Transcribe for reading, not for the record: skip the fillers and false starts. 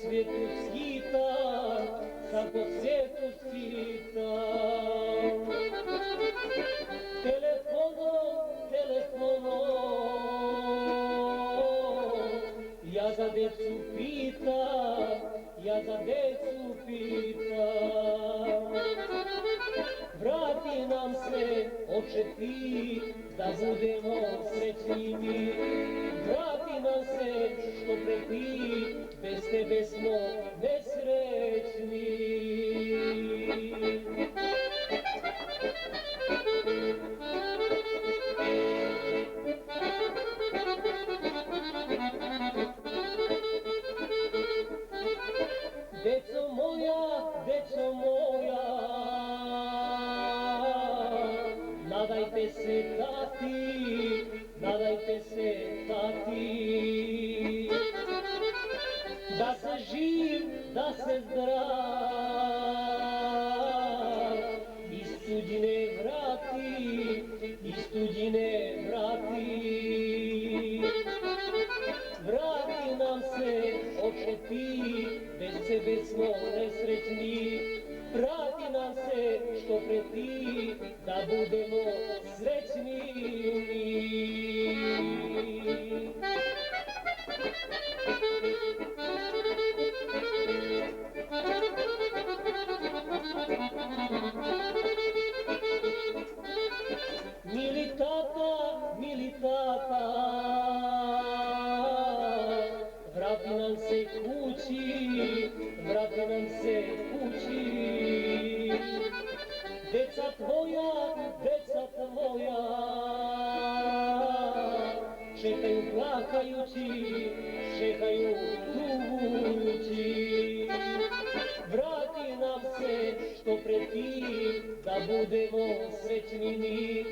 svijetu skitam, sad po svijetu skitam. Telefonom, ja za decu pitam, vrati nam se, oče ti, da budemo srećni mi. Vrati nam se, što pre ti, bez tebe smo nesrećni. Deco moja, nadajte se tati, da se živ, da se zdrav, iz tuđine vrati. Vrati nam se, oče ti, bez tebe smo nesrećni. Vrati nam se, što pre ti, da budemo srećni mi. Mili tata, vrati nam se kući, deca tvoja, čekaju plakajući, čekaju tugući. Vrati nam se, što pre ti, da budemo srećni mi.